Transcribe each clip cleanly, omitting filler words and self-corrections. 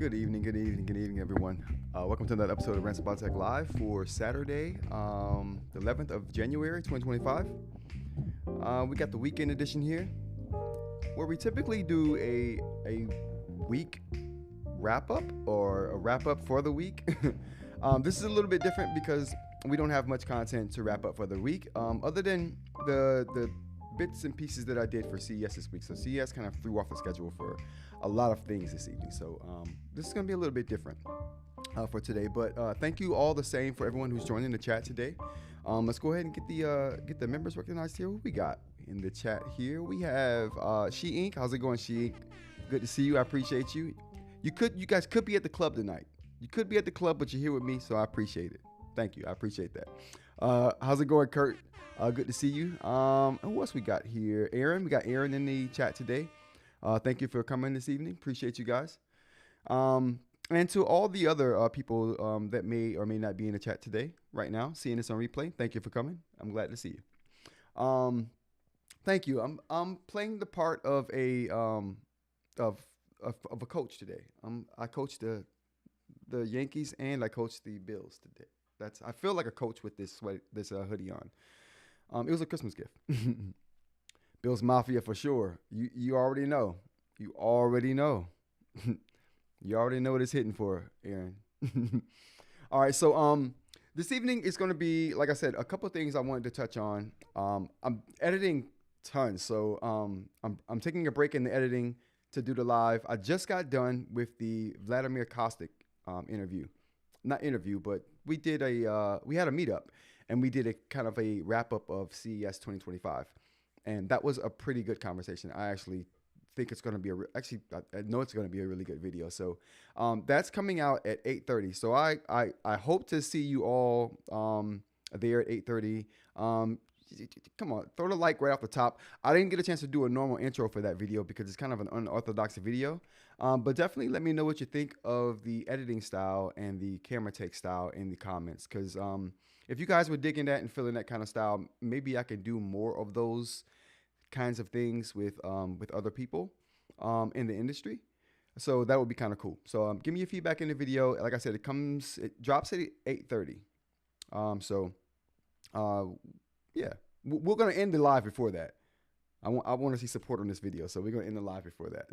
Good evening, everyone. Welcome to another episode of Rants About Tech Live for Saturday, the 11th of January, 2025. We got the weekend edition here, where we typically do a week wrap up or a wrap up for the week. This is a little bit different because we don't have much content to wrap up for the week, other than the bits and pieces that I did for CES this week. So CES kind of threw off the schedule for a lot of things this evening. So this is going to be a little bit different for today. But thank you all the same for everyone who's joining the chat today. Let's go ahead and get the members recognized here. Who we got in the chat here? We have eInk. How's it going, eInk? Good to see you. I appreciate you. You guys could be at the club tonight. You could be at the club, but you're here with me, so I appreciate it. Thank you. I appreciate that. How's it going, Kurt? Good to see you. And who else we got here? Aaron. We got Aaron in the chat today. Thank you for coming this evening. Appreciate you guys. And to all the other people that may or may not be in the chat today, right now, seeing this on replay, thank you for coming. I'm glad to see you. Thank you. I'm playing the part of a coach today. I coached the Yankees and I coached the Bills today. I feel like a coach with this hoodie on. It was a Christmas gift. Bills Mafia for sure. You already know. You already know. You already know what it's hitting for, Aaron. All right, so this evening is going to be, like I said, a couple of things I wanted to touch on. I'm editing tons, so I'm taking a break in the editing to do the live. I just got done with the Vladimir Kostic interview. Not interview, but we had a meetup. And we did a kind of a wrap up of CES 2025, and that was a pretty good conversation. I actually think it's going to be I know it's going to be a really good video. So that's coming out at 8:30. So I hope to see you all there at 8:30. Come on, throw the like right off the top. I didn't get a chance to do a normal intro for that video because it's kind of an unorthodox video. But definitely let me know what you think of the editing style and the camera take style in the comments. Because if you guys were digging that and feeling that kind of style, maybe I can do more of those kinds of things with other people in the industry. So that would be kind of cool. So give me your feedback in the video. Like I said, it drops at 8:30. Yeah, we're gonna end the live before that. I want to see support on this video, so we're gonna end the live before that.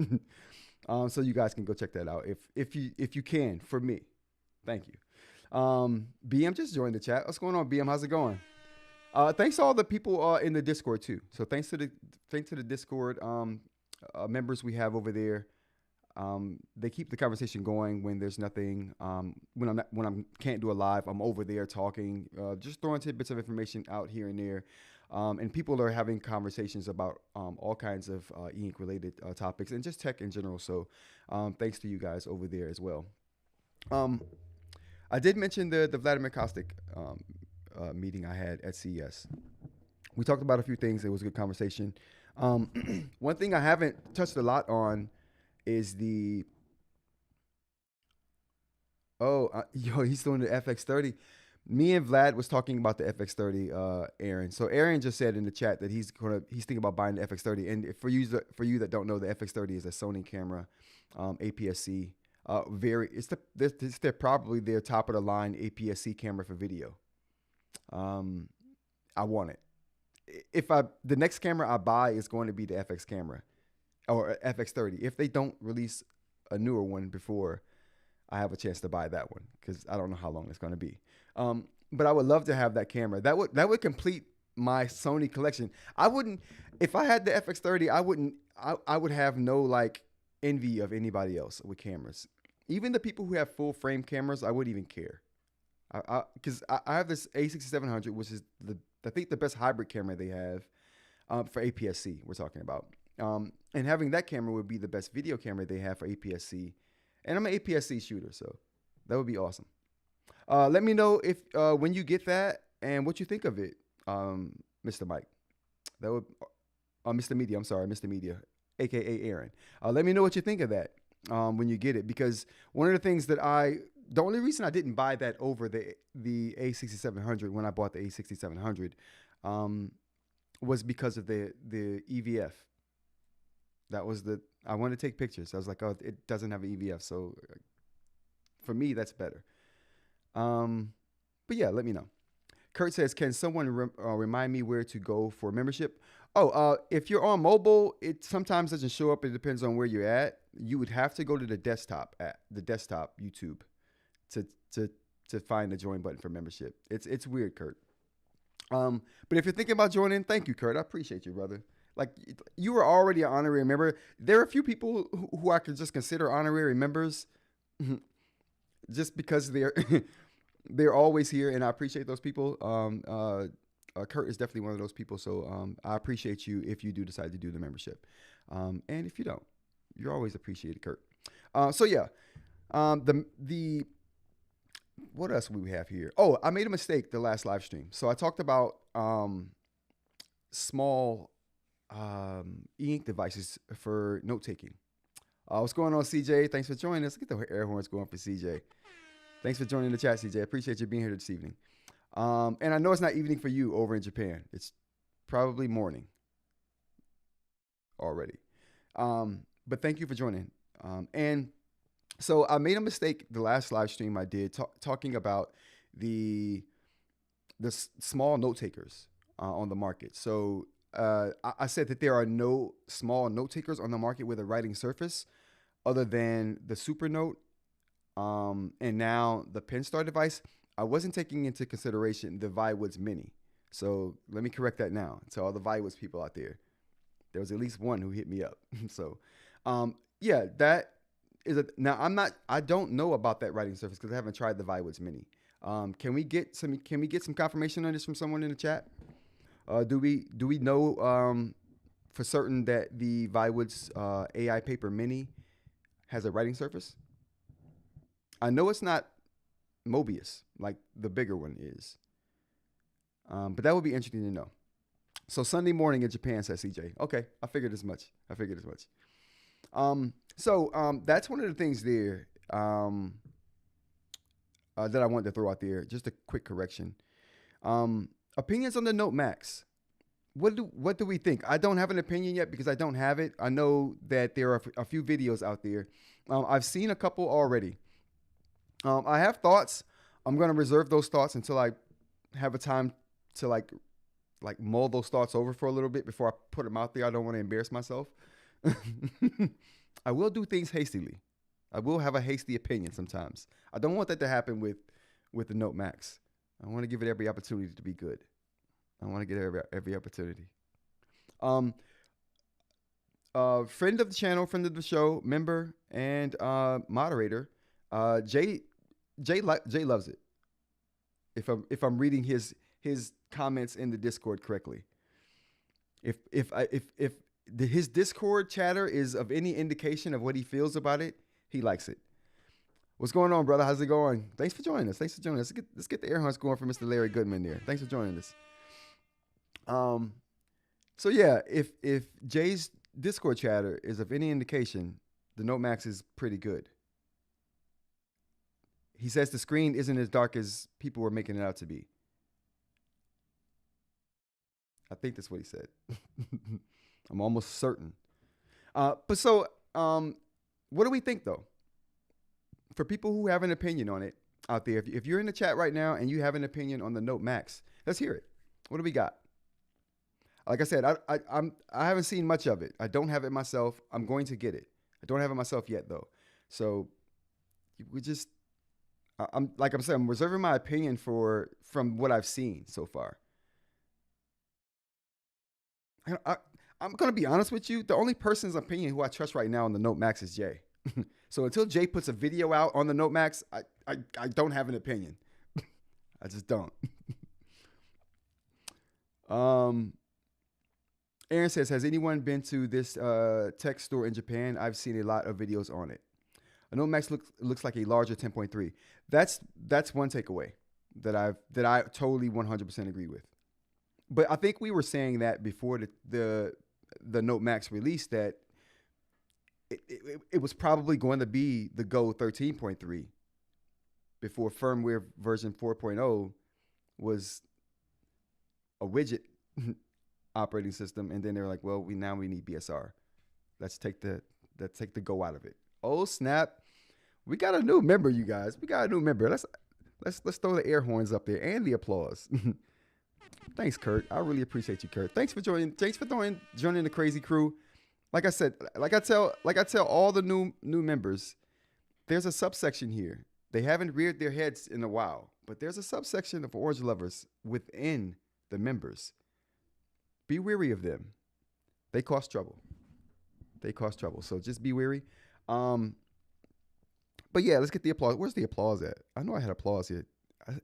So you guys can go check that out if you can for me. Thank you. BM just joined the chat. What's going on, BM? How's it going? Thanks to all the people in the Discord too. So thanks to the Discord members we have over there. They keep the conversation going when there's nothing. When I can't do a live, I'm over there talking, just throwing tidbits of information out here and there. And people are having conversations about all kinds of eInk related topics and just tech in general. So thanks to you guys over there as well. I did mention the Vladimir Kostic meeting I had at CES. We talked about a few things. It was a good conversation. One thing I haven't touched a lot on is he's still in the FX30. Me and Vlad was talking about the FX30, Aaron. So Aaron just said in the chat that he's thinking about buying the FX30. And for you that don't know, the FX30 is a Sony camera, APS-C. They're probably their top of the line APS-C camera for video. I want it. The next camera I buy is going to be the FX camera or FX30. If they don't release a newer one before I have a chance to buy that one, because I don't know how long it's going to be. But I would love to have that camera. That would complete my Sony collection. I wouldn't, if I had the FX30, I would have no like envy of anybody else with cameras. Even the people who have full frame cameras, I wouldn't even care. Because I have this A6700, which is I think the best hybrid camera they have for APS-C. We're talking about, and having that camera would be the best video camera they have for APS-C. And I'm an APS-C shooter, so that would be awesome. Let me know if when you get that and what you think of it, Mr. Mike. That would, Mr. Media. I'm sorry, Mr. Media, aka Aaron. Let me know what you think of that when you get it, because one of the things that the only reason I didn't buy that over the A6700 when I bought the A6700 was because of the EVF. That was I wanted to take pictures. I was like, oh, it doesn't have an EVF, so For me, that's better. But yeah, let me know. Kurt says, "Can someone remind me where to go for membership?" Oh, if you're on mobile, it sometimes doesn't show up. It depends on where you're at. You would have to go to the desktop YouTube to to to find the join button for membership. It's weird, Kurt. But if you're thinking about joining, thank you, Kurt. I appreciate you, brother. Like, you were already an honorary member. There are a few people who I could just consider honorary members, just because they're they're always here, and I appreciate those people. Kurt is definitely one of those people, so I appreciate you if you do decide to do the membership, and if you don't, you're always appreciated, Kurt. So yeah, the what else we have here? Oh, I made a mistake the last live stream. So I talked about small e-ink devices for note taking. What's going on, CJ? Thanks for joining us. Get the air horns going for CJ. Thanks for joining the chat, CJ. I appreciate you being here this evening. And I know it's not evening for you over in Japan. It's probably morning already. But thank you for joining. And so I made a mistake the last live stream I did talking about the small note takers on the market. So I said that there are no small note takers on the market with a writing surface other than the Supernote and now the Penstar device. I wasn't taking into consideration the Viwoods Mini. So let me correct that now. To all the Viwoods people out there, there was at least one who hit me up. So yeah, that is now I don't know about that writing surface because I haven't tried the Viwoods Mini. Can we get some confirmation on this from someone in the chat? Do we know for certain that the Viwoods AI Paper Mini has a writing surface? I know it's not Mobius like the bigger one is, but that would be interesting to know. So Sunday morning in Japan, says CJ. Okay, I figured as much. So that's one of the things there that I wanted to throw out there. Just a quick correction. Opinions on the Note Max. What do we think? I don't have an opinion yet because I don't have it. I know that there are a few videos out there. I've seen a couple already. I have thoughts. I'm going to reserve those thoughts until I have a time to like mull those thoughts over for a little bit before I put them out there. I don't want to embarrass myself. I will do things hastily. I will have a hasty opinion sometimes. I don't want that to happen with the Note Max. I want to give it every opportunity to be good. I want to get every opportunity. Friend of the channel, friend of the show, member and moderator, Jay loves it. If I'm reading his comments in the Discord correctly. If his Discord chatter is of any indication of what he feels about it, he likes it. What's going on, brother? How's it going? Thanks for joining us. Let's get the air horns going for Mr. Larry Goodman there. Thanks for joining us. So yeah, if Jay's Discord chatter is of any indication, the Note Max is pretty good. He says the screen isn't as dark as people were making it out to be. I think that's what he said. I'm almost certain. What do we think though? For people who have an opinion on it out there, if you're in the chat right now and you have an opinion on the Note Max, let's hear it. What do we got? Like I said, I haven't seen much of it. I don't have it myself. I'm going to get it. I don't have it myself yet though. So I'm reserving my opinion from what I've seen so far. I'm going to be honest with you. The only person's opinion who I trust right now on the Note Max is Jay. So until Jay puts a video out on the Note Max, I don't have an opinion. I just don't. Aaron says, has anyone been to this tech store in Japan? I've seen a lot of videos on it. A Note Max looks like a larger 10.3. That's one takeaway that I totally 100% agree with. But I think we were saying that before the Note Max release that it was probably going to be the Go 13.3 before firmware version 4.0 was a widget operating system, and then they were like, well, we need BSR. Let's take the Go out of it. Oh snap! We got a new member, you guys. We got a new member. Let's throw the air horns up there and the applause. Thanks, Kurt. I really appreciate you, Kurt. Thanks for joining. Thanks for joining the crazy crew. Like I said, like I tell all the new members, there's a subsection here. They haven't reared their heads in a while, but there's a subsection of orange lovers within the members. Be wary of them. They cause trouble. So just be wary. But yeah, let's get the applause. Where's the applause at? I know I had applause here.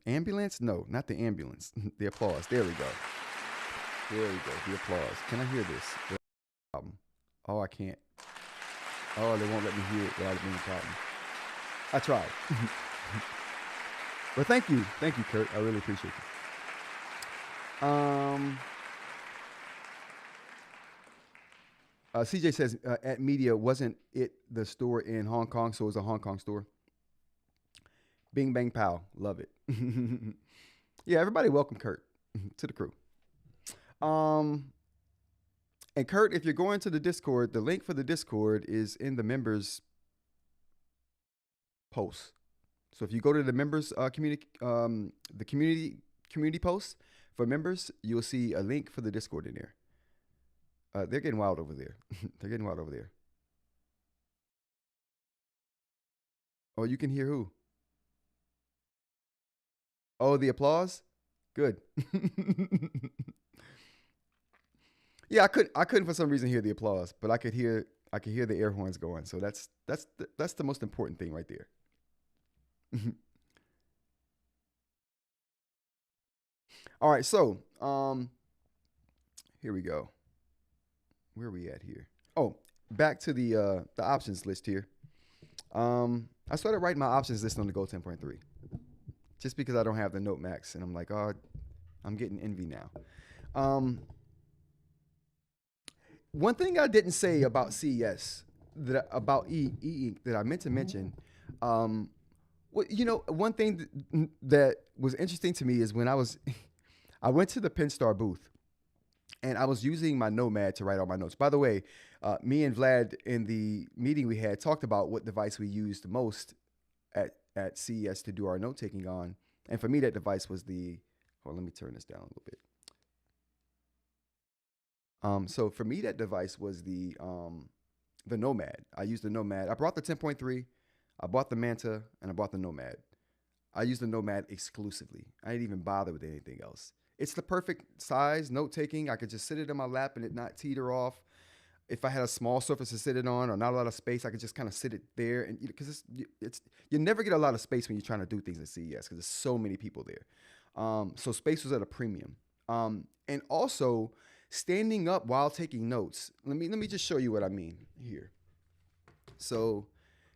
Ambulance? No, not the ambulance. The applause. There we go. The applause. Can I hear this? Oh, I can't. Oh, they won't let me hear it without it being a problem. I tried. But thank you, Kurt. I really appreciate you. CJ says at Media, wasn't it the store in Hong Kong? So it was a Hong Kong store. Bing, bang, pow. Love it. Yeah, everybody welcome Kurt to the crew. And Kurt, if you're going to the Discord, the link for the Discord is in the members post. So if you go to the members community post for members, you'll see a link for the Discord in there. They're getting wild over there. Oh, you can hear who? Oh, the applause? Good. Yeah, I couldn't for some reason hear the applause, but I could hear the air horns going. So that's the most important thing right there. All right, so here we go. Where are we at here? Oh, back to the options list here. I started writing my options list on the Go 10.3 just because I don't have the Note Max, and I'm like, oh, I'm getting envy now. One thing I didn't say about CES, about eInk that I meant to mention, well, one thing that was interesting to me is when I went to the Pinstar booth, and I was using my Nomad to write all my notes. By the way, me and Vlad in the meeting we had talked about what device we used the most at CES to do our note taking on. And for me, that device was let me turn this down a little bit. So for me, that device was the Nomad. I used the Nomad. I brought the 10.3, I bought the Manta, and I bought the Nomad. I used the Nomad exclusively. I didn't even bother with anything else. It's the perfect size, note taking. I could just sit it in my lap and it not teeter off. If I had a small surface to sit it on or not a lot of space, I could just kind of sit it there. And because you never get a lot of space when you're trying to do things at CES because there's so many people there. So space was at a premium. And also standing up while taking notes. Let me just show you what I mean here. So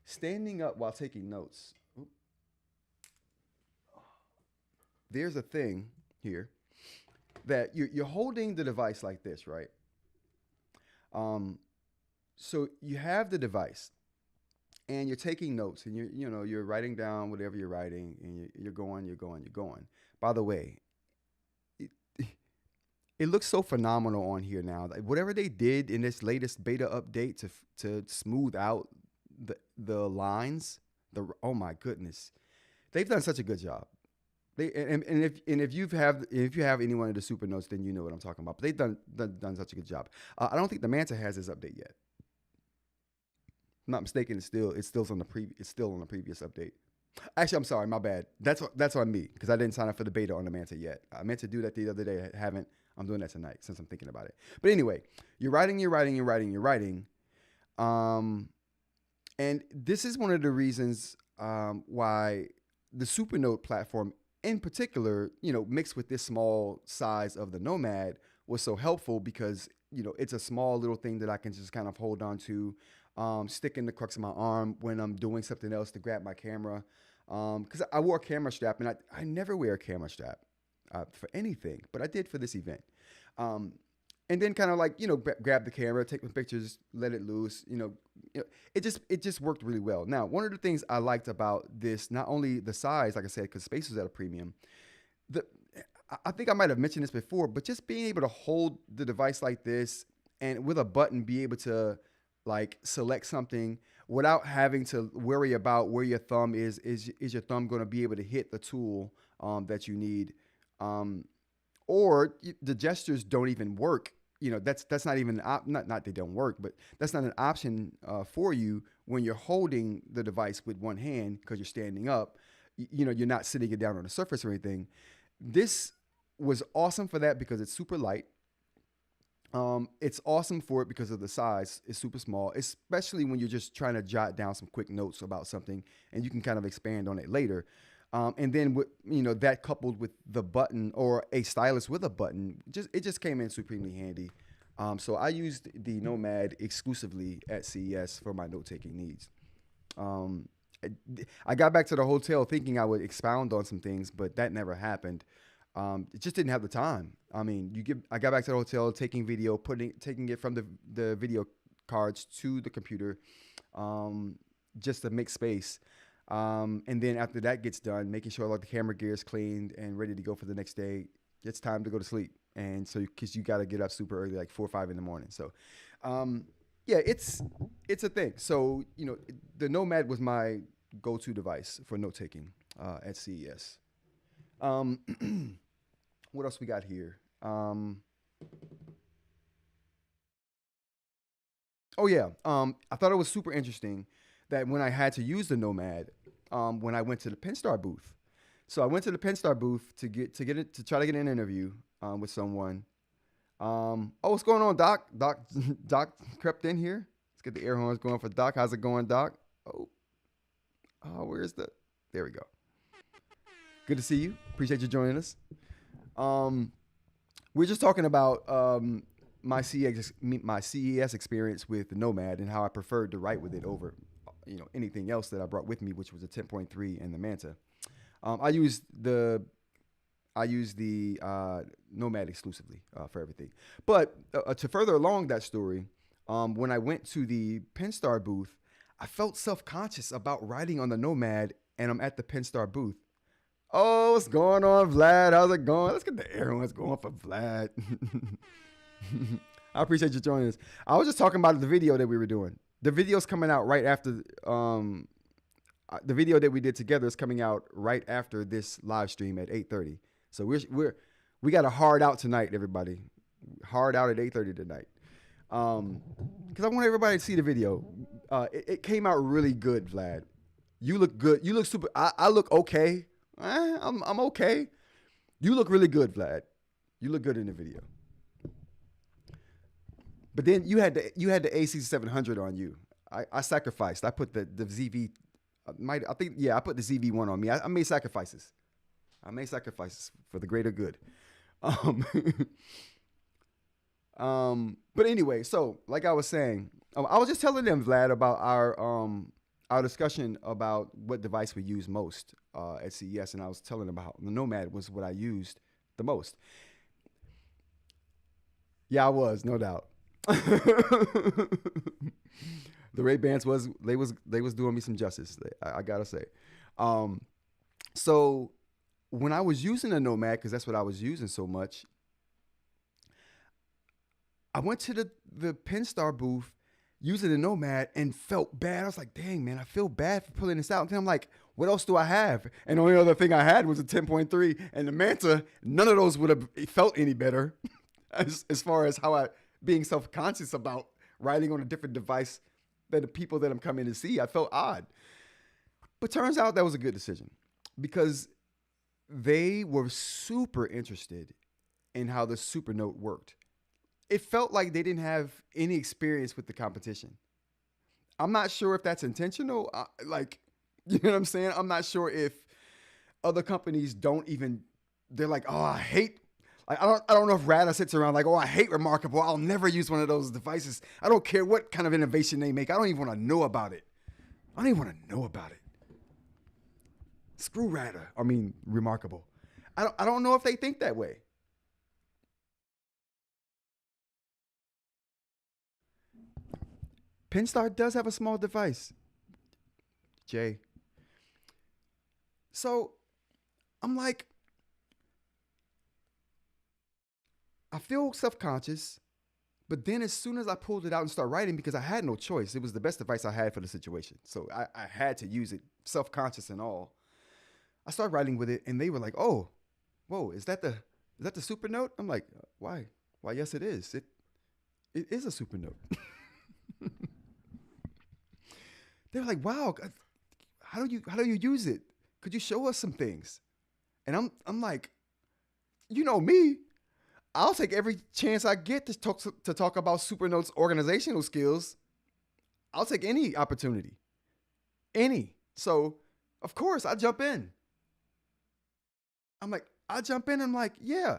standing up while taking notes. There's a thing here that you're holding the device like this, right? So you have the device and you're taking notes and you're writing down whatever you're writing and you're going. By the way, it looks so phenomenal on here now. Like whatever they did in this latest beta update to smooth out the lines, oh my goodness, they've done such a good job. If you have any one of the Supernotes, then you know what I'm talking about. But they've done such a good job. I don't think the Manta has this update yet. If I'm not mistaken, it's still on the previous update. Actually, I'm sorry, my bad. That's on me because I didn't sign up for the beta on the Manta yet. I meant to do that the other day. I haven't. I'm doing that tonight since I'm thinking about it. But anyway, you're writing. And this is one of the reasons why the Supernote platform in particular, mixed with this small size of the Nomad was so helpful because, it's a small little thing that I can just kind of hold on to, stick in the crux of my arm when I'm doing something else to grab my camera. Because I wore a camera strap and I never wear a camera strap for anything, but I did for this event. And then kind of like, grab the camera, take my pictures, let it loose, it just worked really well. Now, one of the things I liked about this, not only the size, like I said, because space was at a premium, I think I might have mentioned this before, but just being able to hold the device like this and with a button be able to like select something without having to worry about where your thumb is. Is your thumb going to be able to hit the tool that you need? Or the gestures don't even work. That's not even not they don't work, but that's not an option for you when you're holding the device with one hand because you're standing up. You're not sitting it down on a surface or anything. This was awesome for that because it's super light. It's awesome for it because of the size. It's super small, especially when you're just trying to jot down some quick notes about something, and you can kind of expand on it later. And then with that coupled with the button or a stylus with a button, it just came in supremely handy. So I used the Nomad exclusively at CES for my note-taking needs. I got back to the hotel thinking I would expound on some things, but that never happened. It just didn't have the time. I mean, I got back to the hotel, taking video, taking it from the video cards to the computer, just to make space. And then after that gets done, making sure like the camera gear is cleaned and ready to go for the next day, it's time to go to sleep. And so, cause you got to get up super early, like 4 or 5 in the morning. So, yeah, it's a thing. So, the Nomad was my go-to device for note-taking, at CES. What else we got here? Oh yeah. I thought it was super interesting that when I had to use the Nomad, when I went to the Penstar booth. So I went to the Penstar booth to try to get an interview with someone. What's going on, Doc? Doc crept in here. Let's get the air horns going for Doc. How's it going, Doc? Where's there we go. Good to see you. Appreciate you joining us. We're just talking about my CES experience with the Nomad and how I preferred to write with it over anything else that I brought with me, which was a 10.3 and the Manta. I used the Nomad exclusively for everything. But to further along that story, when I went to the Penstar booth, I felt self-conscious about writing on the Nomad, and I'm at the Penstar booth. Oh, what's going on, Vlad? How's it going? Let's get the air horns going for Vlad. I appreciate you joining us. I was just talking about the video that we were doing. The video's coming out right after the video that we did together is coming out right after this live stream at 8:30. So we got a hard out tonight, everybody. Hard out at 8:30 tonight. Because I want everybody to see the video. It came out really good, Vlad. You look good. You look super. I look okay. I'm okay. You look really good, Vlad. You look good in the video. But then you had the AC 700 on you. I sacrificed. I put the ZV. I put the ZV1 on me. I made sacrifices. I made sacrifices for the greater good. But anyway, so like I was saying, I was just telling them, Vlad, about our discussion about what device we use most at CES, and I was telling them about the Nomad was what I used the most. Yeah, I was, no doubt. The Ray-Bans was doing me some justice, I gotta say. So when I was using a Nomad, because that's what I was using so much, I went to the Penstar booth using the Nomad and felt bad. I was like, dang, man, I feel bad for pulling this out. And then I'm like, what else do I have? And the only other thing I had was a 10.3 and the Manta. None of those would have felt any better as far as how being self-conscious about writing on a different device than the people that I'm coming to see. I felt odd. But turns out that was a good decision because they were super interested in how the Supernote worked. It felt like they didn't have any experience with the competition. I'm not sure if that's intentional. You know what I'm saying? I'm not sure if other companies they're like, oh, I hate, like, I don't know if Ratta sits around like, oh, I hate Remarkable. I'll never use one of those devices. I don't care what kind of innovation they make. I don't even want to know about it. Screw Ratta. I mean, Remarkable. I don't know if they think that way. Penstar does have a small device, Jay. So I'm like, I feel self-conscious But then as soon as I pulled it out and started writing, because I had no choice, it was the best device I had for the situation. So I had to use it, self-conscious and all. I started writing with it, and they were like, "Oh, whoa, is that the Supernote?" I'm like, "Why? Why, yes, it is. It is a Supernote." They were like, "Wow, how do you use it? Could you show us some things?" And I'm like, you know me, I'll take every chance I get to talk about Supernote's organizational skills. I'll take any opportunity, any. So of course I jump in. I jump in. I'm like, yeah.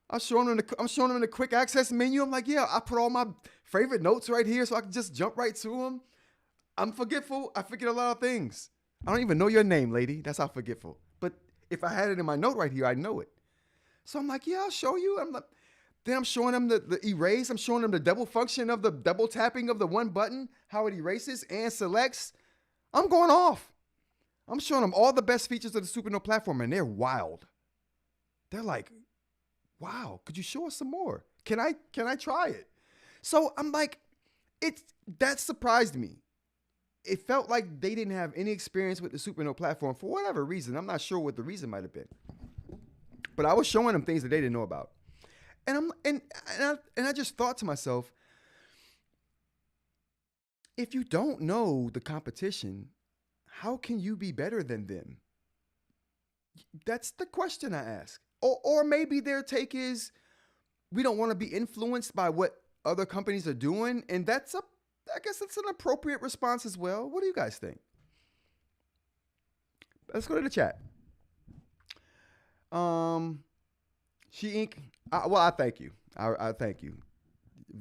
I'm showing them the quick access menu. I'm like, yeah. I put all my favorite notes right here, so I can just jump right to them. I'm forgetful. I forget a lot of things. I don't even know your name, lady. That's how forgetful. But if I had it in my note right here, I'd know it. So I'm like, yeah, I'll show you. Then I'm showing them the erase. I'm showing them the double function of the double tapping of the one button, how it erases and selects. I'm going off. I'm showing them all the best features of the Supernote platform, and they're wild. They're like, wow, could you show us some more? Can I try it? So I'm like, that surprised me. It felt like they didn't have any experience with the Supernote platform for whatever reason. I'm not sure what the reason might have been. But I was showing them things that they didn't know about. And I just thought to myself, if you don't know the competition, how can you be better than them? That's the question I ask. Or maybe their take is, we don't want to be influenced by what other companies are doing. And I guess that's an appropriate response as well. What do you guys think? Let's go to the chat. eInk. Well, I thank you. I thank you.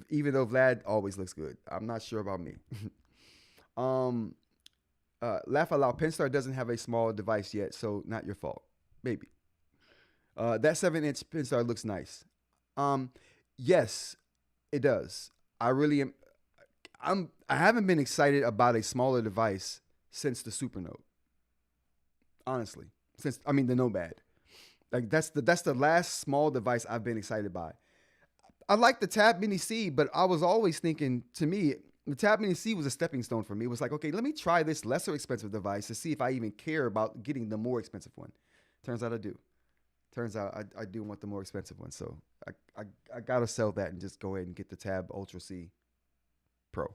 Even though Vlad always looks good, I'm not sure about me. Laugh out loud. Penstar doesn't have a small device yet, so not your fault. Maybe. That 7-inch Penstar looks nice. Yes, it does. I really am. I haven't been excited about a smaller device since the Supernote. Honestly, the Nomad. Like that's the last small device I've been excited by. I like the Tab Mini C, but I was always thinking, to me, the Tab Mini C was a stepping stone for me. It was like, okay, let me try this lesser expensive device to see if I even care about getting the more expensive one. Turns out I do. Turns out I do want the more expensive one. So I gotta sell that and just go ahead and get the Tab Ultra C Pro.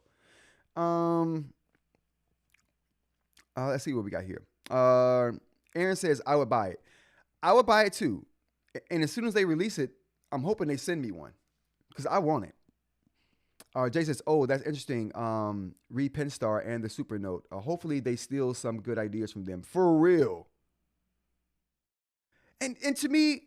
Let's see what we got here. Aaron says, I would buy it. I would buy it too. And as soon as they release it, I'm hoping they send me one because I want it. Jay says, oh, that's interesting. Read Penstar and the Supernote. Hopefully they steal some good ideas from them. For real. And to me,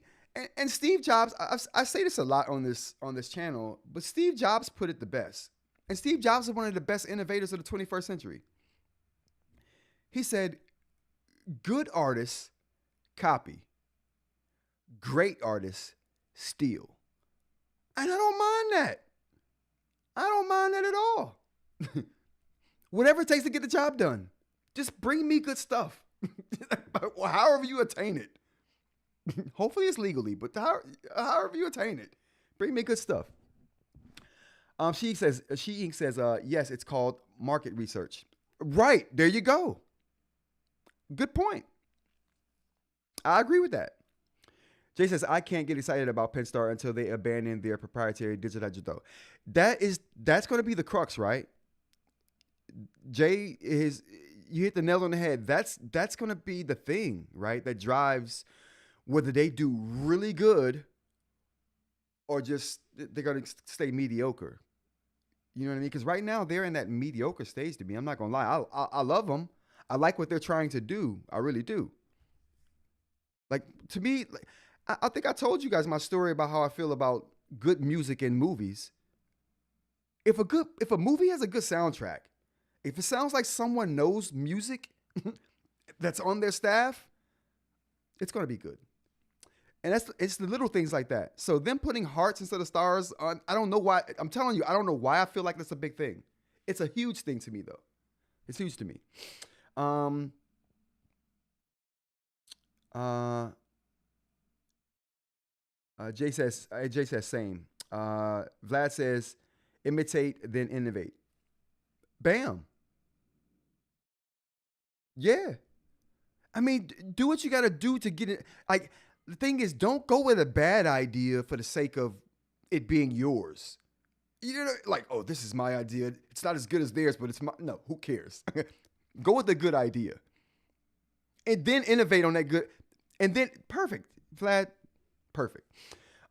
and Steve Jobs, I say this a lot on this channel, but Steve Jobs put it the best. And Steve Jobs is one of the best innovators of the 21st century. He said, good artists copy. Great artists steal. And I don't mind that. I don't mind that at all. Whatever it takes to get the job done. Just bring me good stuff. However you attain it. Hopefully it's legally, but however you attain it. Bring me good stuff. eInk says, yes, it's called market research. Right. There you go. Good point. I agree with that. Jay says, I can't get excited about Penstar until they abandon their proprietary digital. That's going to be the crux, right? Jay, you hit the nail on the head. That's going to be the thing, right? That drives whether they do really good or just they're going to stay mediocre. You know what I mean? Because right now they're in that mediocre stage to me. I'm not going to lie. I love them. I like what they're trying to do. I really do. Like, to me, I think I told you guys my story about how I feel about good music in movies. If a movie has a good soundtrack, if it sounds like someone knows music that's on their staff, it's going to be good. And it's the little things like that. So them putting hearts instead of stars on, I don't know why. I'm telling you, I don't know why I feel like that's a big thing. It's a huge thing to me, though. It's huge to me. Jay says same. Vlad says, Imitate, then innovate. Bam. Yeah. I mean, do what you got to do to get it. Like, the thing is, don't go with a bad idea for the sake of it being yours. You know, like, oh, this is my idea. It's not as good as theirs, but it's my. No, who cares? Go with the good idea. And then innovate on that good. And then, perfect. Vlad, perfect.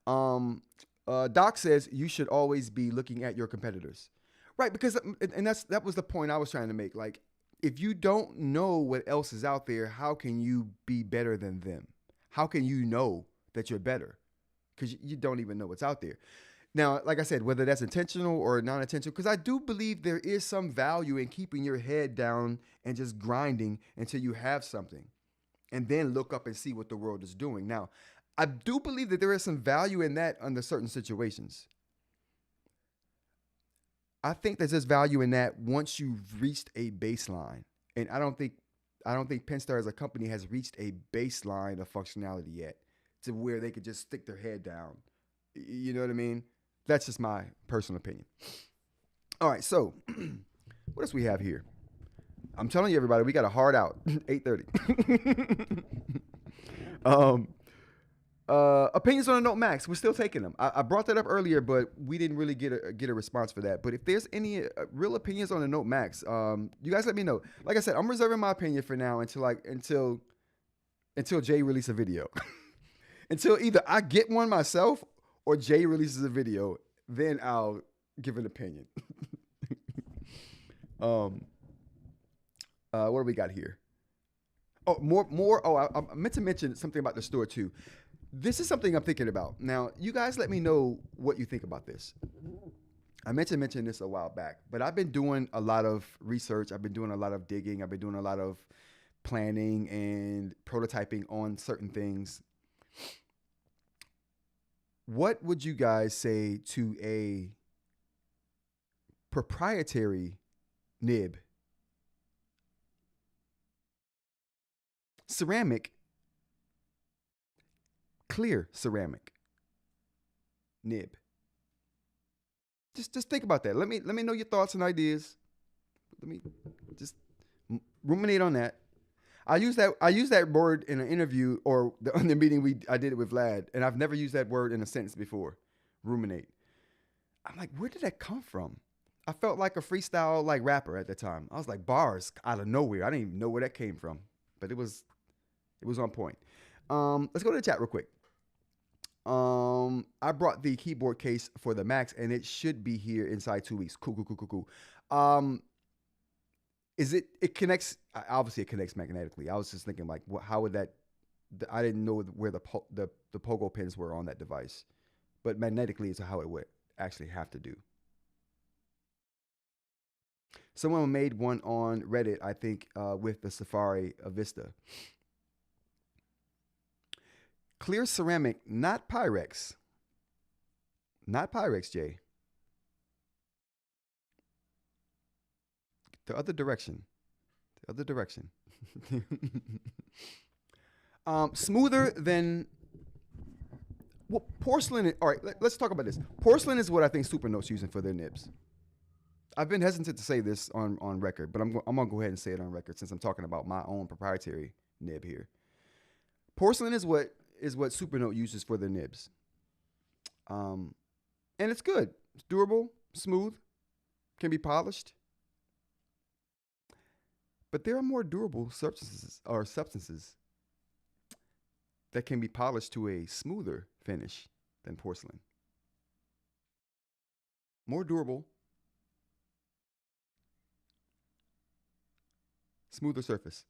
Doc says you should always be looking at your competitors. Right, because, and that was the point I was trying to make. Like, if you don't know what else is out there, how can you be better than them? How can you know that you're better? Because you don't even know what's out there. Now, like I said, whether that's intentional or non-intentional, because I do believe there is some value in keeping your head down and just grinding until you have something, and then look up and see what the world is doing. Now, I do believe that there is some value in that under certain situations. I think there's just value in that once you've reached a baseline. And I don't think Pennstar as a company has reached a baseline of functionality yet to where they could just stick their head down. You know what I mean? That's just my personal opinion. All right, so what else we have here? I'm telling you, everybody, we got a hard out. 8:30. Opinions on the Note Max, we're still taking them. I brought that up earlier, but we didn't really get a response for that. But if there's any real opinions on the Note Max, you guys let me know. Like I said, I'm reserving my opinion for now until Jay releases a video. Until either I get one myself or Jay releases a video, then I'll give an opinion. What do we got here? Oh, more. Oh, I meant to mention something about the store too. This is something I'm thinking about. Now, you guys let me know what you think about this. I meant to mention this a while back, but I've been doing a lot of research. I've been doing a lot of digging. I've been doing a lot of planning and prototyping on certain things. What would you guys say to a proprietary nib? Ceramic, clear ceramic nib. Just think about that. Let me know your thoughts and ideas. Let me just ruminate on that. I use that word in an interview or on the meeting I did it with Vlad, and I've never used that word in a sentence before. Ruminate. I'm like, where did that come from? I felt like a freestyle like rapper at the time. I was like, bars out of nowhere. I didn't even know where that came from, but it was on point. Let's go to the chat real quick. I brought the keyboard case for the Max, and it should be here inside 2 weeks. Cool. It connects? Obviously, it connects magnetically. I was just thinking, like, how would that? I didn't know where the pogo pins were on that device, but magnetically is how it would actually have to do. Someone made one on Reddit, I think, with the Safari Vista. Clear ceramic, not Pyrex. Not Pyrex, Jay. The other direction. Smoother than... Well, porcelain... All right, let's talk about this. Porcelain is what I think Supernote's using for their nibs. I've been hesitant to say this on record, but I'm going to go ahead and say it on record since I'm talking about my own proprietary nib here. Porcelain is what Supernote uses for their nibs. And it's good. It's durable, smooth, can be polished. But there are more durable substances that can be polished to a smoother finish than porcelain. More durable, smoother surface.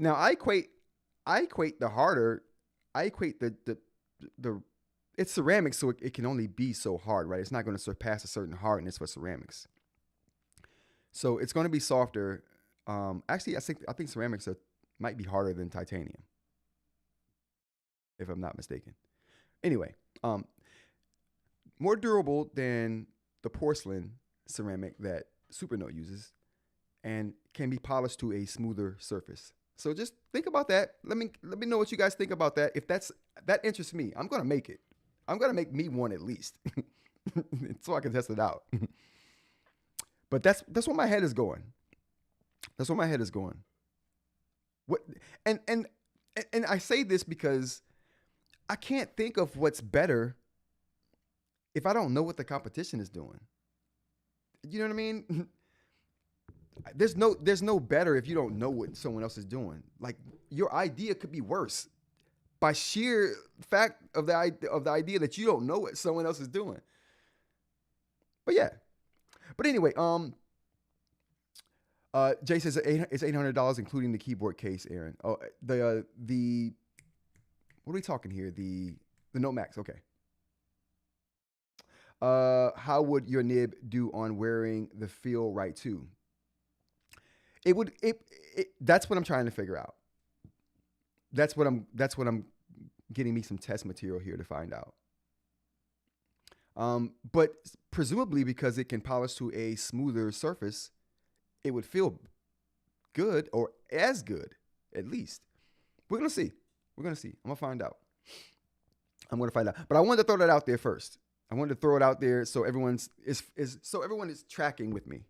Now I equate the harder. I equate the it's ceramics, so it can only be so hard, right? It's not going to surpass a certain hardness for ceramics. So it's going to be softer. Actually, I think ceramics might be harder than titanium, if I'm not mistaken. Anyway, more durable than the porcelain ceramic that Supernote uses, and can be polished to a smoother surface. So just think about that. Let me know what you guys think about that. If that interests me, I'm gonna make it. I'm gonna make me one at least. so I can test it out. But that's where my head is going. That's where my head is going. What and and and I say this because I can't think of what's better if I don't know what the competition is doing. You know what I mean? There's no better if you don't know what someone else is doing. Like your idea could be worse by sheer fact of the idea that you don't know what someone else is doing. But yeah. But anyway, Jay says it's $800 including the keyboard case. Aaron, oh the what are we talking here? The Note Max. Okay. How would your nib do on wearing the Feel Right 2? It would that's what I'm trying to figure out. That's what I'm getting me some test material here to find out. But presumably because it can polish to a smoother surface, it would feel good or as good, at least. We're gonna see. We're gonna see. I'm gonna find out. But I wanted to throw that out there first. I wanted to throw it out there so everyone is tracking with me.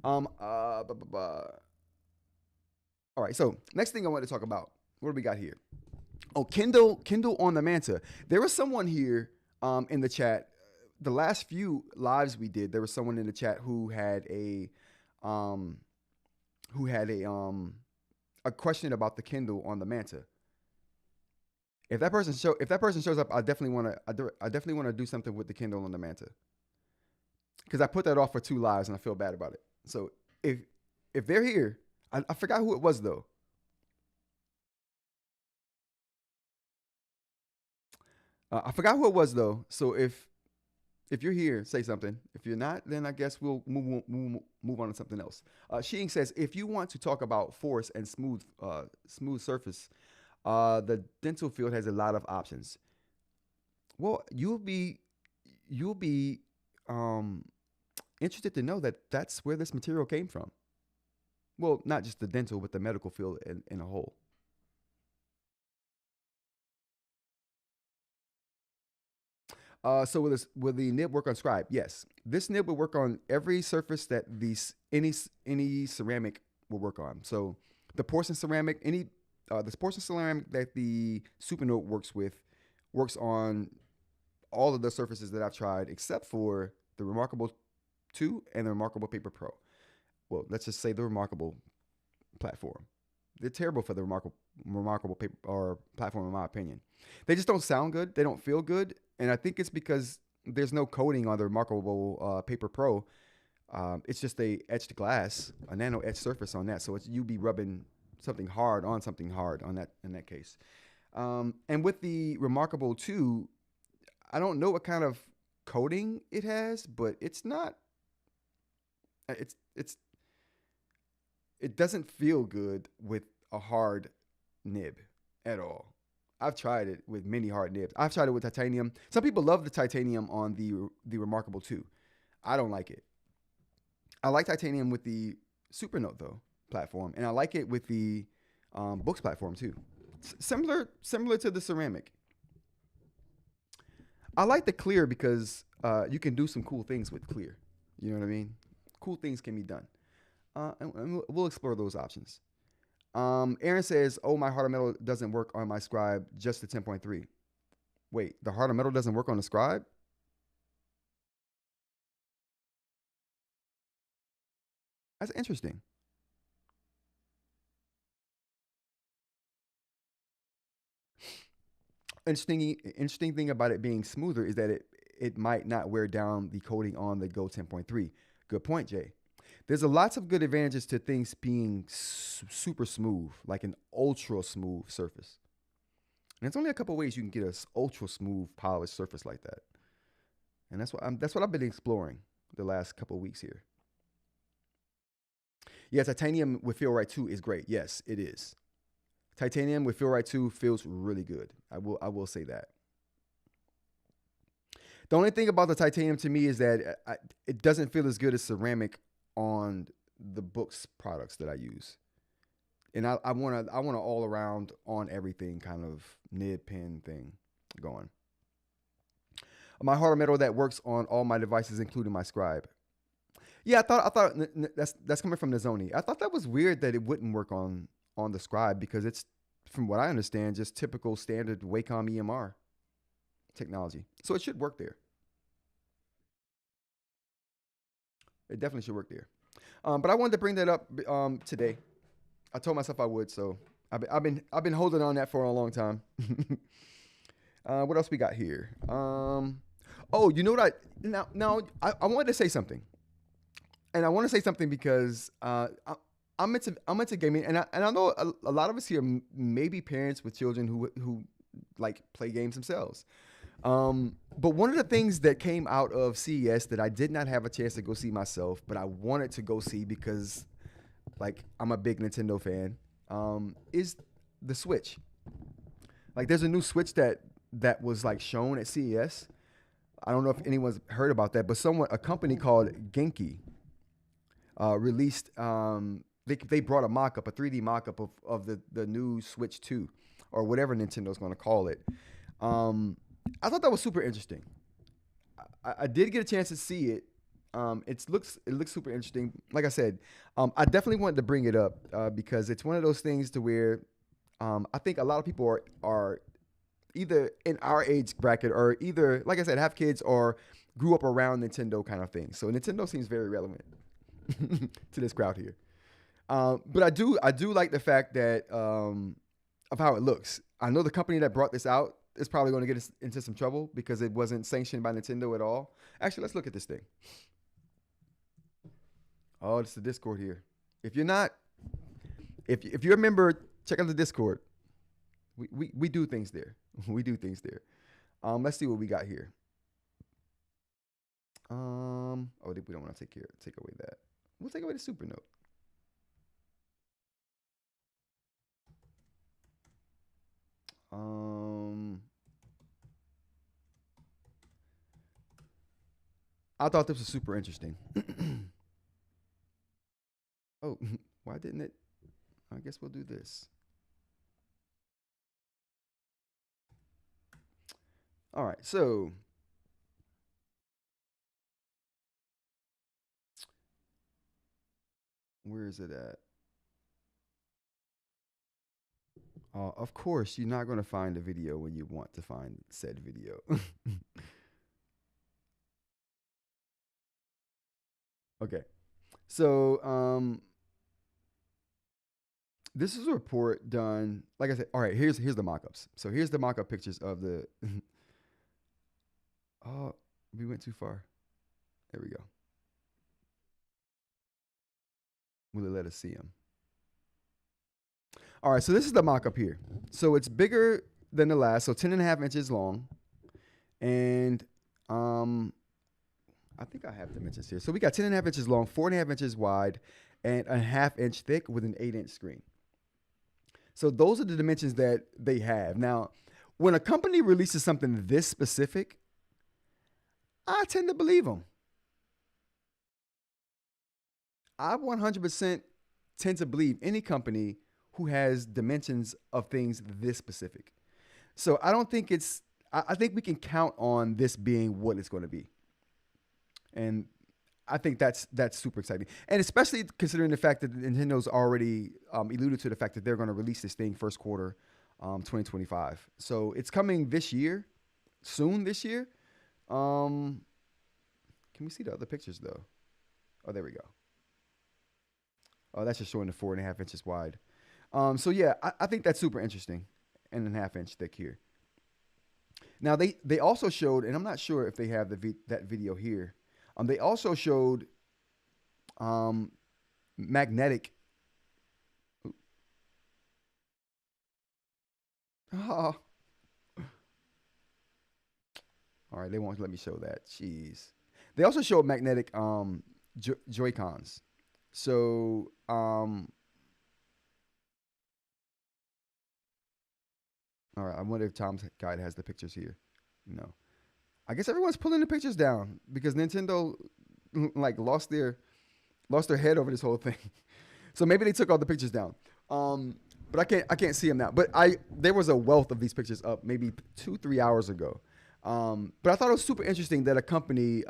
All right. So next thing I want to talk about. What do we got here? Oh, Kindle on the Manta. There was someone here in the chat. The last few lives we did, there was someone in the chat who had a question about the Kindle on the Manta. If that person shows up, I definitely want to do something with the Kindle on the Manta, because I put that off for 2 lives and I feel bad about it. So if they're here, I forgot who it was though. I forgot who it was though. So if you're here, say something. If you're not, then I guess we'll move on to something else. Sheen says, if you want to talk about force and smooth surface, the dental field has a lot of options. Well, you'll be interested to know that that's where this material came from. Well, not just the dental, but the medical field in a whole. So will the nib work on scribe? Yes, this nib will work on every surface that any ceramic will work on. So the porcelain ceramic, this porcelain ceramic that the Supernote works on all of the surfaces that I've tried, except for the Remarkable 2 and the Remarkable Paper Pro. Well, let's just say the Remarkable platform. They're terrible for the Remarkable paper or platform, in my opinion. They just don't sound good. They don't feel good. And I think it's because there's no coating on the Remarkable Paper Pro. It's just a etched glass, a nano etched surface on that. So you be rubbing something hard on that in that case. And with the Remarkable 2, I don't know what kind of coating it has, but it's not. It doesn't feel good with a hard nib at all. I've tried it with many hard nibs. I've tried it with titanium. Some people love the titanium on the Remarkable 2. I don't like it. I like titanium with the Supernote though platform, and I like it with the Boox platform too. Similar to the ceramic. I like the clear because you can do some cool things with clear. You know what I mean? Cool things can be done. And we'll explore those options. Aaron says, "Oh, my heart of metal doesn't work on my scribe, just the 10.3." Wait, the heart of metal doesn't work on the scribe? That's interesting. Interesting thing about it being smoother is that it might not wear down the coating on the Go 10.3. Good point, Jay. There's lots of good advantages to things being super smooth, like an ultra smooth surface. And it's only a couple ways you can get an ultra smooth polished surface like that. And that's what I've been exploring the last couple of weeks here. Yeah, titanium with Feel Right 2 is great. Yes, it is. Titanium with Feel Right 2 feels really good. I will say that. The only thing about the titanium to me is that it doesn't feel as good as ceramic on the Boox products that I use. And I want an all around on everything kind of nib pen thing going. My hard metal that works on all my devices, including my Scribe. Yeah, I thought that's coming from Nizoni. I thought that was weird that it wouldn't work on the Scribe because it's, from what I understand, just typical standard Wacom EMR technology. So it should work there. It definitely should work there. But I wanted to bring that up today. I told myself I would, so I've been holding on that for a long time. What else we got here? Oh, you know what? I wanted to say something, and I want to say something because I'm into gaming, and I know a lot of us here may be parents with children who like play games themselves. But one of the things that came out of CES that I did not have a chance to go see myself, but I wanted to go see because, like, I'm a big Nintendo fan, is the Switch. Like, there's a new Switch that was like shown at CES. I don't know if anyone's heard about that, but a company called Genki, released. They brought a mock-up, a 3D mock-up of the new Switch 2, or whatever Nintendo's going to call it. I thought that was super interesting. I did get a chance to see it. It looks super interesting. Like I said, I definitely wanted to bring it up because it's one of those things to where I think a lot of people are either in our age bracket or either, like I said, have kids or grew up around Nintendo kind of thing. So Nintendo seems very relevant to this crowd here. But I do like the fact that of how it looks. I know the company that brought this out is probably going to get us into some trouble because it wasn't sanctioned by Nintendo at all. Actually, let's look at this thing. Oh, it's the Discord here. If you're a member, check out the Discord. We do things there. We do things there. Let's see what we got here. Oh, we don't want to take away that. We'll take away the Supernote. I thought this was super interesting. Oh, why didn't it? I guess we'll do this. All right, so where is it at? Of course, you're not going to find a video when you want to find said video. Okay, so this is a report done. Like I said, all right. Here's the mock-ups. So here's the mock-up pictures of the. Oh, we went too far. There we go. Will it let us see them? All right, so this is the mock-up here. So it's bigger than the last, so 10.5 inches long. And I think I have dimensions here. So we got 10.5 inches long, 4.5 inches wide, and a 1/2 inch thick with an 8-inch screen. So those are the dimensions that they have. Now, when a company releases something this specific, I tend to believe them. I 100% tend to believe any company who has dimensions of things this specific. So I don't think I think we can count on this being what it's going to be. And I think that's super exciting. And especially considering the fact that Nintendo's already alluded to the fact that they're going to release this thing first quarter 2025. So it's coming this year, soon this year. Can we see the other pictures though? Oh, there we go. Oh, that's just showing the 4.5 inches wide. So yeah, I think that's super interesting, and a 1/2 inch thick here. Now they also showed, and I'm not sure if they have that video here. They also showed magnetic. Oh. All right, they won't let me show that. Jeez. They also showed magnetic Joy-Cons. So all right, I wonder if Tom's guide has the pictures here. No. I guess everyone's pulling the pictures down because Nintendo like lost their head over this whole thing. So maybe they took all the pictures down. But I can't see them now. But there was a wealth of these pictures up maybe 2-3 hours ago. But I thought it was super interesting that a company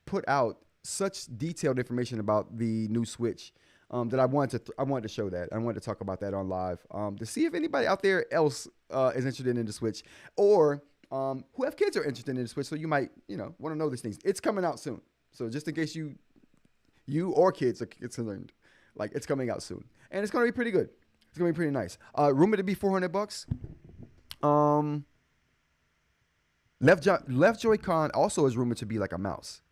put out such detailed information about the new Switch that I wanted to show that. I wanted to talk about that on live to see if anybody out there else is interested in the Switch, or who have kids are interested in the Switch. So you might want to know these things. It's coming out soon. So just in case you or kids are concerned, like, it's coming out soon, and it's gonna be pretty good. It's gonna be pretty nice. Rumored to be $400. Left Joy-Con also is rumored to be like a mouse.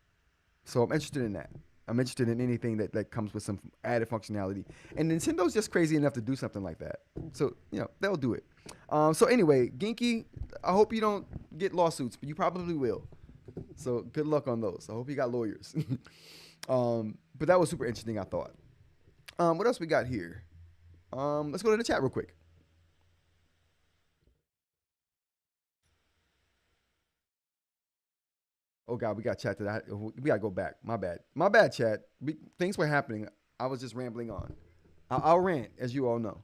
So I'm interested in that. I'm interested in anything that comes with some added functionality. And Nintendo's just crazy enough to do something like that. So, they'll do it. So anyway, Genki, I hope you don't get lawsuits, but you probably will. So good luck on those. I hope you got lawyers. But that was super interesting, I thought. What else we got here? Let's go to the chat real quick. Oh God, we got chat that we gotta go back. My bad, chat. Things were happening. I was just rambling on. I'll rant, as you all know.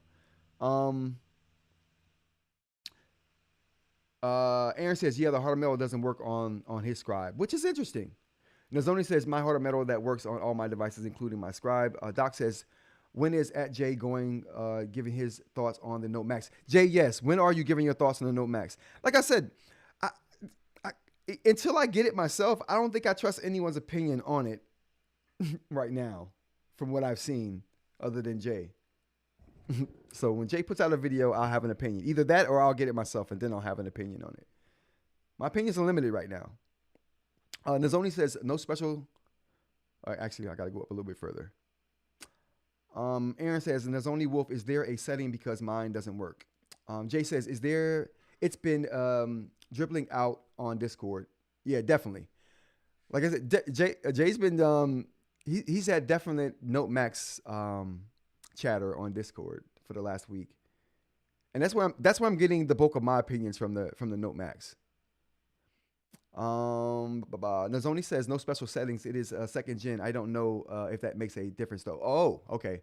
Aaron says, yeah, the heart of metal doesn't work on his scribe, which is interesting. Nazoni says, my heart of metal that works on all my devices, including my scribe. Doc says, when is @Jay going, giving his thoughts on the Note Max? Jay, yes. When are you giving your thoughts on the Note Max? Like I said, until I get it myself, I don't think I trust anyone's opinion on it right now, from what I've seen, other than Jay. So when Jay puts out a video, I'll have an opinion. Either that or I'll get it myself, and then I'll have an opinion on it. My opinions are limited right now. Nazoni says, no special... actually, I got to go up a little bit further. Aaron says, Nazoni Wolf, is there a setting because mine doesn't work? Jay says, is there... It's been dribbling out on Discord. Yeah, definitely. Like I said, Jay's been... he's had definite Note Max chatter on Discord for the last week. And that's where I'm getting the bulk of my opinions from the Note Max. Nazoni says no special settings. It is second gen. I don't know if that makes a difference though. Oh, okay.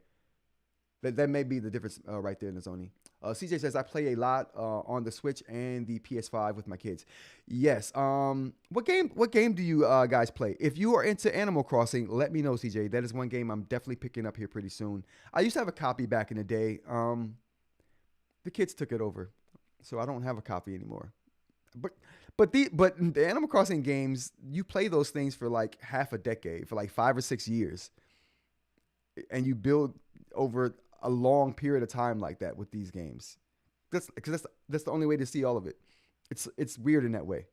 That may be the difference right there, Nazoni. CJ says I play a lot on the Switch and the PS5 with my kids. Yes. What game do you guys play? If you are into Animal Crossing, let me know, CJ. That is one game I'm definitely picking up here pretty soon. I used to have a copy back in the day. The kids took it over, so I don't have a copy anymore. But the Animal Crossing games, you play those things for like half a decade, for like 5 or 6 years, and you build over a long period of time like that with these games. That's the only way to see all of it. It's weird in that way.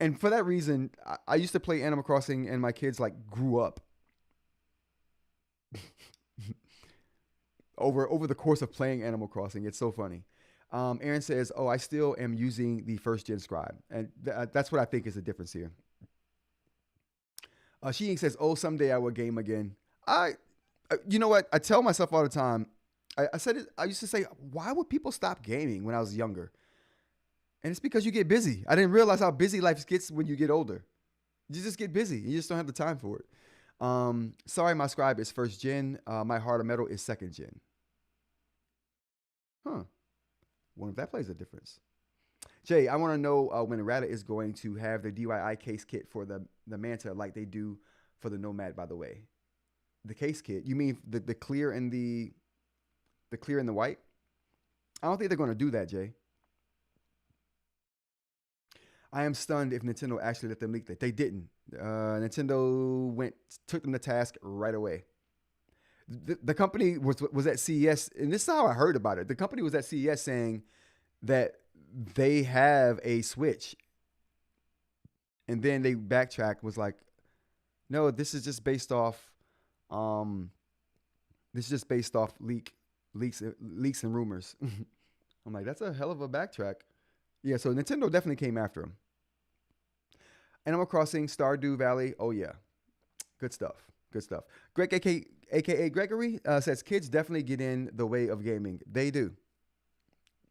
And for that reason, I used to play Animal Crossing, and my kids like grew up over the course of playing Animal Crossing. It's so funny. Aaron says, oh, I still am using the first gen scribe. And that's what I think is the difference here. She says, oh, someday I will game again. You know what? I tell myself all the time, I said it, I used to say, why would people stop gaming when I was younger? And it's because you get busy. I didn't realize how busy life gets when you get older. You just get busy. You just don't have the time for it. Sorry, my scribe is first gen. My heart of metal is second gen. Huh. Wonder if that plays a difference. Jay, I want to know when Ratta is going to have the DIY case kit for the Manta like they do for the Nomad, by the way. The case kit? You mean the clear and the clear and the white? I don't think they're going to do that, Jay. I am stunned if Nintendo actually let them leak that. They didn't. Nintendo took them to task right away. The company was at CES, and this is how I heard about it. The company was at CES saying that they have a Switch, and then they backtracked, was like, no, this is just based off leaks and rumors. I'm like, that's a hell of a backtrack. Yeah, so Nintendo definitely came after him. Animal Crossing, Stardew Valley. Oh yeah, good stuff. Good stuff. Greg, aka Gregory, says kids definitely get in the way of gaming. They do.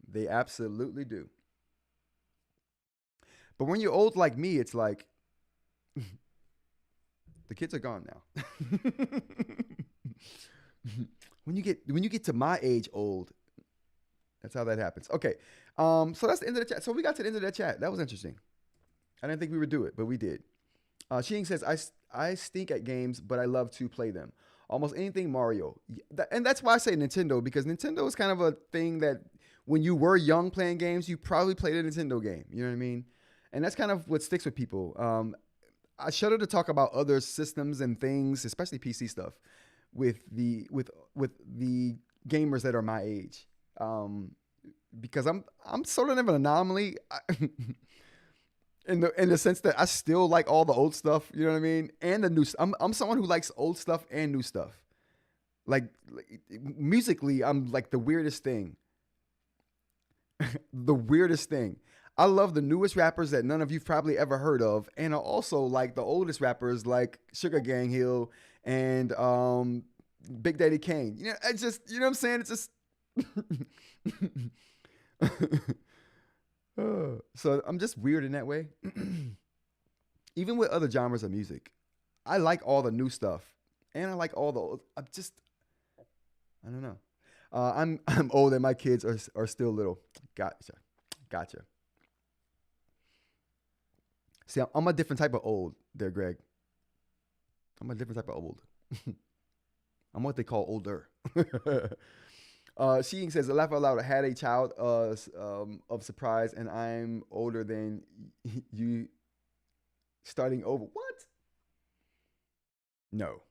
They absolutely do. But when you're old like me, it's like the kids are gone now. when you get to my age old, That's how that happens. Okay. So that's the end of the chat. So we got to the end of that chat. That was interesting. I didn't think we would do it, but we did. Sheen says, I stink at games, but I love to play them. Almost anything Mario. And that's why I say Nintendo, because Nintendo is kind of a thing that when you were young playing games, you probably played a Nintendo game. You know what I mean? And that's kind of what sticks with people. I shudder to talk about other systems and things, especially PC stuff, with the gamers that are my age, because I'm sort of an anomaly. In the sense that I still like all the old stuff, you know what I mean, and the new. I'm someone who likes old stuff and new stuff. Like musically, I'm like the weirdest thing. The weirdest thing. I love the newest rappers that none of you've probably ever heard of, and I also like the oldest rappers like Sugar Gang Hill and Big Daddy Kane. You know, it's just, you know what I'm saying. It's just. So I'm just weird in that way. Even with other genres of music, I like all the new stuff, and I like all the old. I don't know. I'm old and my kids are still little. Gotcha. See, I'm a different type of old there, Greg. I'm a different type of old. I'm what they call older. Sheeing says, laugh out loud. I had a child of surprise, and I'm older than you starting over. What? No.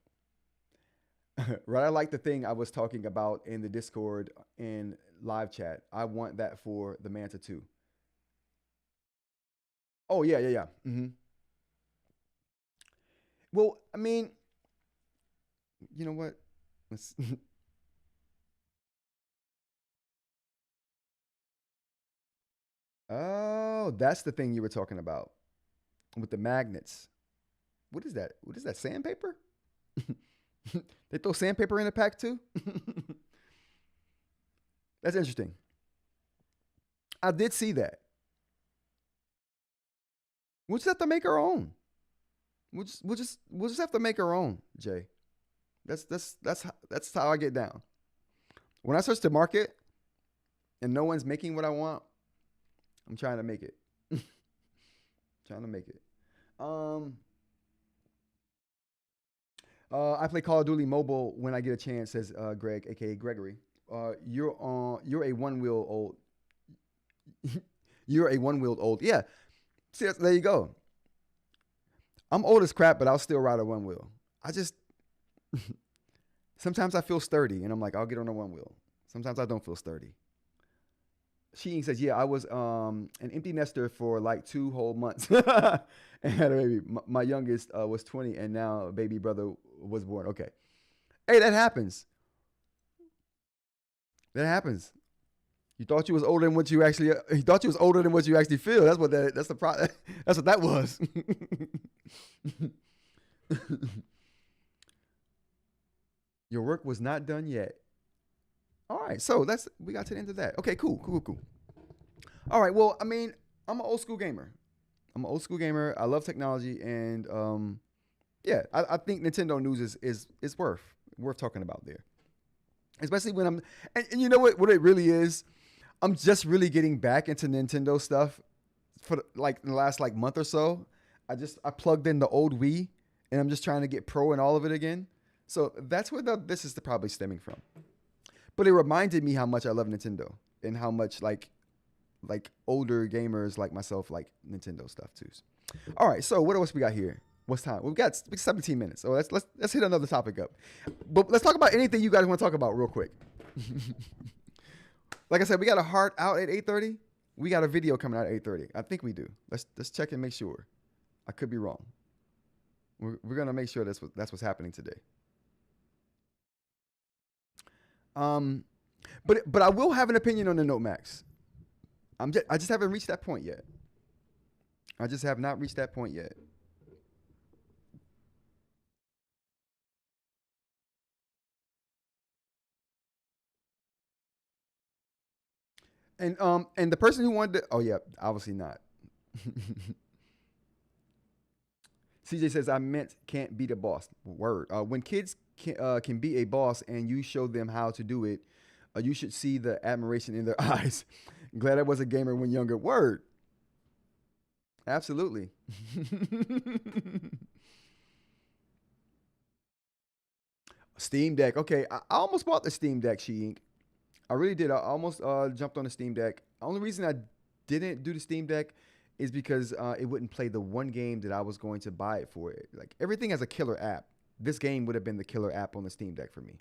Right. I like the thing I was talking about in the Discord and live chat. I want that for the Manta too. Oh, yeah. Mm-hmm. Well, I mean, you know what? Let's Oh, that's the thing you were talking about with the magnets. What is that? What is that? Sandpaper? They throw sandpaper in the pack too? That's interesting. I did see that. We'll just have to make our own. We'll just have to make our own, Jay. That's how I get down. When I search the market and no one's making what I want, I'm trying to make it. Trying to make it. Um, I play Call of Duty Mobile when I get a chance, says Greg, aka Gregory. You're a one wheel old. You're a one wheeled old. Yeah. See, there you go. I'm old as crap, but I'll still ride a one wheel. I just sometimes I feel sturdy, and I'm like, I'll get on a one wheel. Sometimes I don't feel sturdy. She says, yeah, I was an empty nester for like 2 whole months and had a baby. My youngest was 20, and now a baby brother was born. Okay. Hey, that happens. That happens. You thought you was older than what you actually. You thought you was older than what you actually feel. That's what that. That's the pro. That's what that was. Your work was not done yet. All right, so we got to the end of that. Okay, cool. All right, well, I mean, I'm an old school gamer. I love technology, and yeah, I think Nintendo news is worth talking about there, especially when and you know what it really is. I'm just really getting back into Nintendo stuff for like in the last like month or so. I plugged in the old Wii, and I'm just trying to get pro in all of it again. So that's where this is probably stemming from. But it reminded me how much I love Nintendo and how much like older gamers like myself like Nintendo stuff too. All right, so what else we got here? What's time? We've got 17 minutes. So let's hit another topic up. But let's talk about anything you guys want to talk about real quick. Like I said, we got a heart out at 8:30. We got a video coming out at 8:30. I think we do. Let's check and make sure. I could be wrong. We're gonna make sure that's what's happening today. But I will have an opinion on the Note Max. I just haven't reached that point yet. I just have not reached that point yet. And the person who wanted to, oh yeah, obviously not. CJ says I meant can't be the boss. Word. When kids can be a boss and you show them how to do it, You should see the admiration in their eyes. Glad I was a gamer when younger. Word. Absolutely. Steam Deck. Okay, I almost bought the Steam Deck, eInk. I really did. I almost jumped on the Steam Deck. The only reason I didn't do the Steam Deck is because it wouldn't play the one game that I was going to buy it for. Like everything has a killer app. This game would have been the killer app on the Steam Deck for me.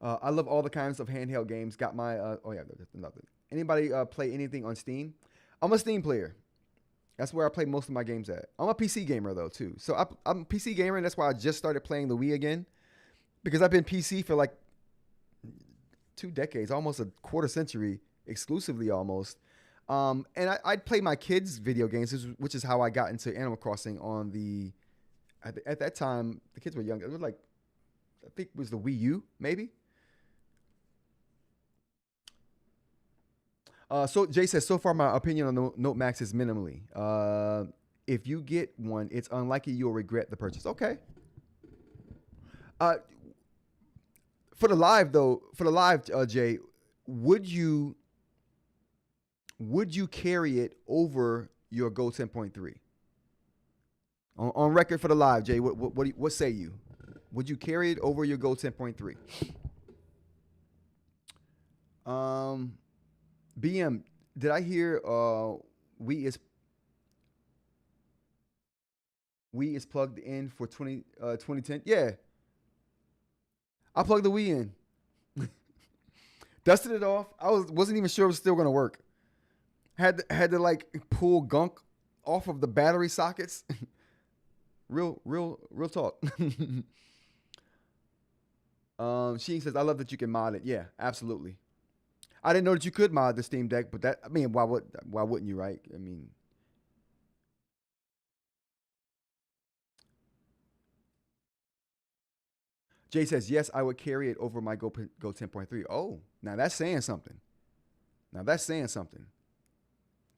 I love all the kinds of handheld games. Got my oh yeah, that's nothing. Anybody play anything on Steam? I'm a Steam player. That's where I play most of my games at. I'm a PC gamer though too. So I'm a PC gamer, and that's why I just started playing the Wii again, because I've been PC for like 2 decades, almost a quarter century, exclusively almost. And I'd play my kids' video games, which is how I got into Animal Crossing on the. At that time, the kids were young. It was like, I think it was the Wii U, maybe. So Jay says, so far my opinion on the Note Max is minimally. If you get one, it's unlikely you'll regret the purchase. Okay. For the live though, Jay, would you carry it over your Go 10.3? On record for the live, Jay, what say you? Would you carry it over your Go 10.3? BM, did I hear Wii is plugged in for 2010? Yeah. I plugged the Wii in. Dusted it off. I wasn't even sure it was still gonna work. Had to like pull gunk off of the battery sockets. real talk. Sheen says, I love that you can mod it. Yeah, absolutely. I didn't know that you could mod the Steam Deck, but why wouldn't you, right? I mean, Jay says, yes, I would carry it over my Go 10.3. Oh, now that's saying something.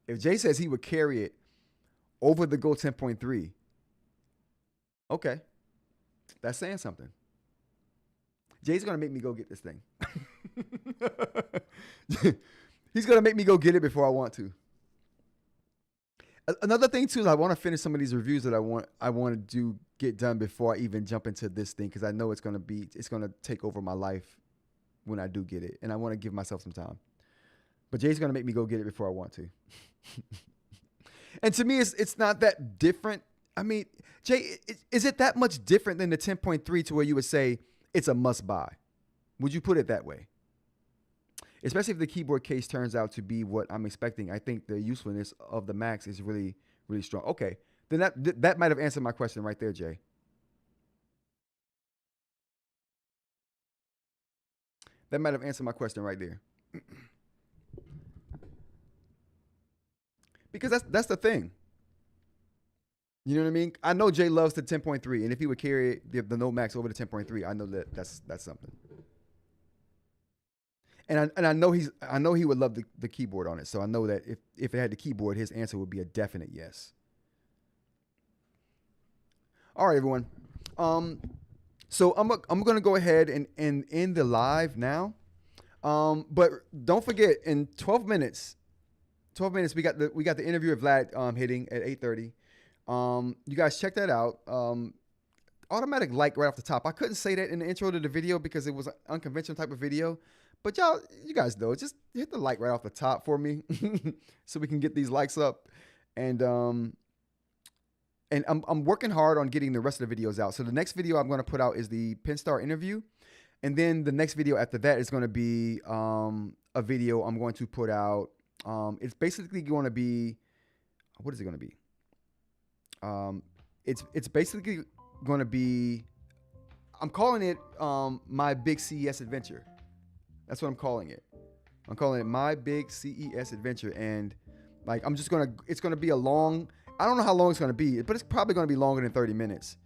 If Jay says he would carry it over the Go 10.3, okay, that's saying something. Jay's going to make me go get this thing. He's going to make me go get it before I want to. Another thing too is I want to finish some of these reviews that I want to do get done before I even jump into this thing, because I know it's going to take over my life when I do get it, and I want to give myself some time. But Jay's going to make me go get it before I want to. And to me, it's not that different. I mean, Jay, is it that much different than the 10.3 to where you would say it's a must buy? Would you put it that way? Especially if the keyboard case turns out to be what I'm expecting. I think the usefulness of the Max is really, really strong. Okay, then that might have answered my question right there, Jay. That might have answered my question right there. Because that's the thing. You know what I mean? I know Jay loves the 10.3, and if he would carry the Note Max over the 10.3, I know that's something. And I know he would love the keyboard on it. So I know that if it had the keyboard, his answer would be a definite yes. All right, everyone. So I'm gonna go ahead and end the live now. But don't forget, in 12 minutes we got the interview of Vlad hitting at 8:30. You guys check that out. Automatic like right off the top. I couldn't say that in the intro to the video because it was an unconventional type of video. But you guys know, just hit the like right off the top for me, so we can get these likes up. And I'm working hard on getting the rest of the videos out. So the next video I'm going to put out is the Pinstar interview, and then the next video after that is going to be a video I'm going to put out. It's basically going to be, what is it going to be? It's basically going to be, I'm calling it my big CES adventure. That's what I'm calling it. I'm calling it my big CES adventure. And like, it's going to be a long, I don't know how long it's going to be, but it's probably going to be longer than 30 minutes.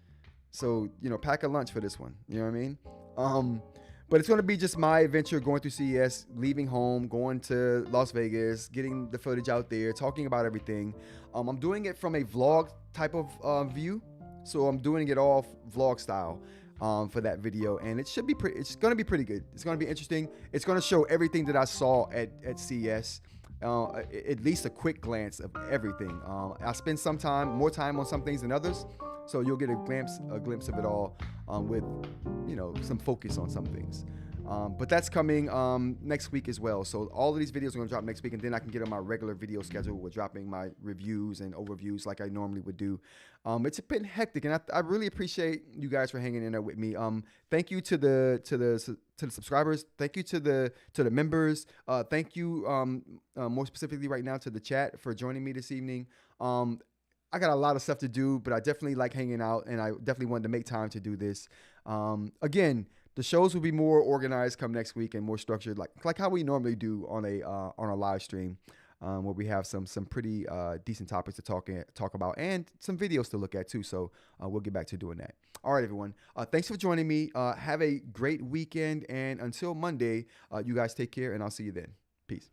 So, pack a lunch for this one. You know what I mean? But it's going to be just my adventure going through CES, leaving home, going to Las Vegas, getting the footage out there, talking about everything. I'm doing it from a vlog type of view. So I'm doing it all vlog style. for that video, and it should be it's going to be pretty good. It's going to be interesting. It's going to show everything that I saw at CES. At least a quick glance of everything. I spend more time on some things than others, so you'll get a glimpse of it all, with some focus on some things. But that's coming next week as well. So all of these videos are going to drop next week, and then I can get on my regular video schedule with dropping my reviews and overviews like I normally would do. It's been hectic, and I really appreciate you guys for hanging in there with me. Thank you to the subscribers. Thank you to the members. Thank you more specifically right now to the chat for joining me this evening. I got a lot of stuff to do, but I definitely like hanging out, and I definitely wanted to make time to do this. Again, the shows will be more organized come next week and more structured, like how we normally do on a live stream, where we have some pretty decent topics to talk about and some videos to look at too. So we'll get back to doing that. All right, everyone. Thanks for joining me. Have a great weekend, and until Monday, you guys take care, and I'll see you then. Peace.